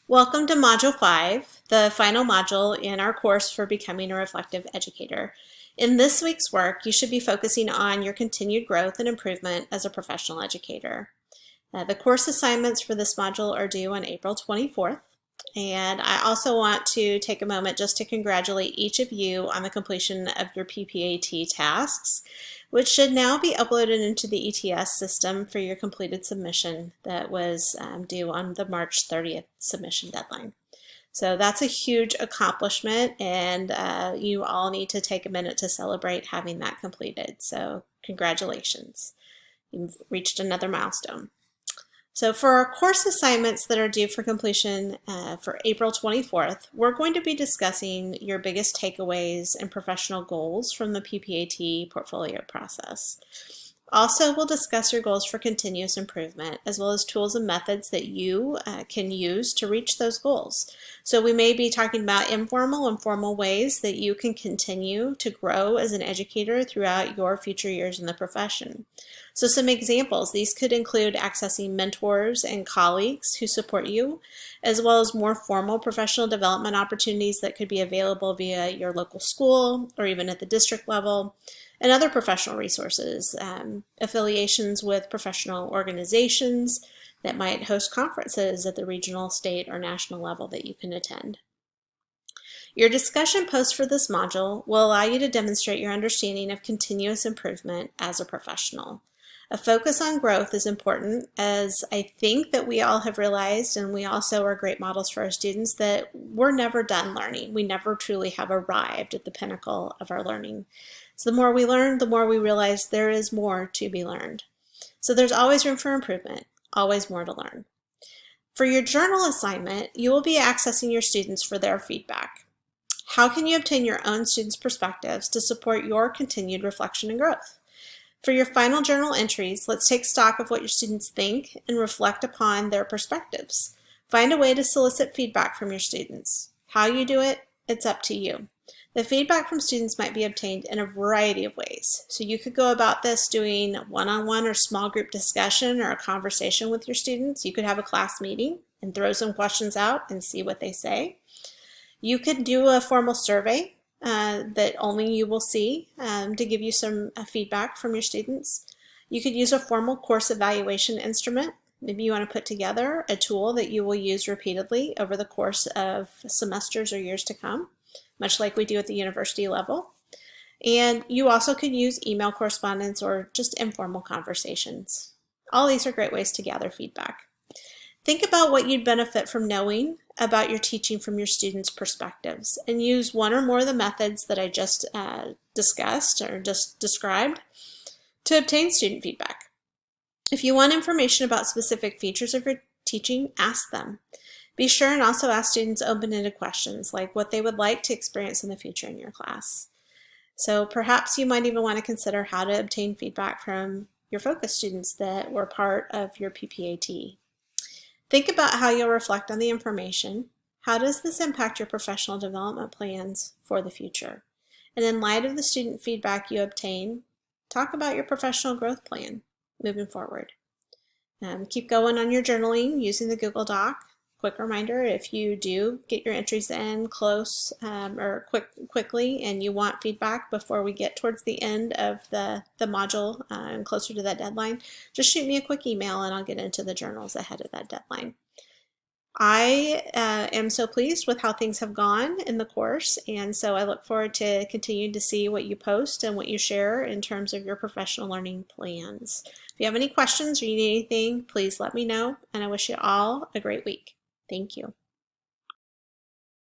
Welcome to Module 5, the final module in our course for becoming a reflective educator. In this week's work, you should be focusing on your continued growth and improvement as a professional educator. The course assignments for this module are due on April 24th. And I also want to take a moment just to congratulate each of you on the completion of your PPAT tasks, which should now be uploaded into the ETS system for your completed submission that was due on the March 30th submission deadline. So that's a huge accomplishment, and you all need to take a minute to celebrate having that completed. So congratulations. You've reached another milestone. So for our course assignments that are due for completion for April 24th, we're going to be discussing your biggest takeaways and professional goals from the PPAT portfolio process. Also, we'll discuss your goals for continuous improvement, as well as tools and methods that you can use to reach those goals. So we may be talking about informal and formal ways that you can continue to grow as an educator throughout your future years in the profession. So some examples, these could include accessing mentors and colleagues who support you, as well as more formal professional development opportunities that could be available via your local school or even at the district level, and other professional resources, affiliations with professional organizations that might host conferences at the regional, state, or national level that you can attend. Your discussion post for this module will allow you to demonstrate your understanding of continuous improvement as a professional. A focus on growth is important, as I think that we all have realized, and we also are great models for our students, that we're never done learning. We never truly have arrived at the pinnacle of our learning. So the more we learn, the more we realize there is more to be learned. So there's always room for improvement, always more to learn. For your journal assignment, you will be accessing your students for their feedback. How can you obtain your own students' perspectives to support your continued reflection and growth? For your final journal entries, let's take stock of what your students think and reflect upon their perspectives. Find a way to solicit feedback from your students. How you do it, it's up to you. The feedback from students might be obtained in a variety of ways. So you could go about this doing one-on-one or small group discussion or a conversation with your students. You could have a class meeting and throw some questions out and see what they say. You could do a formal survey that only you will see to give you some feedback from your students. You could use a formal course evaluation instrument. Maybe you want to put together a tool that you will use repeatedly over the course of semesters or years to come, much like we do at the university level. And you also could use email correspondence or just informal conversations. All these are great ways to gather feedback. Think about what you'd benefit from knowing about your teaching from your students' perspectives, and use one or more of the methods that I just discussed or just described to obtain student feedback. If you want information about specific features of your teaching, ask them. Be sure and also ask students open-ended questions like what they would like to experience in the future in your class. So perhaps you might even want to consider how to obtain feedback from your focus students that were part of your PPAT. Think about how you'll reflect on the information. How does this impact your professional development plans for the future? And in light of the student feedback you obtain, talk about your professional growth plan moving forward. Keep going on your journaling using the Google Doc. Quick reminder, if you do get your entries in close or quickly and you want feedback before we get towards the end of the module and closer to that deadline, just shoot me a quick email and I'll get into the journals ahead of that deadline. I am so pleased with how things have gone in the course, and so I look forward to continuing to see what you post and what you share in terms of your professional learning plans. If you have any questions or you need anything, please let me know, and I wish you all a great week. Thank you.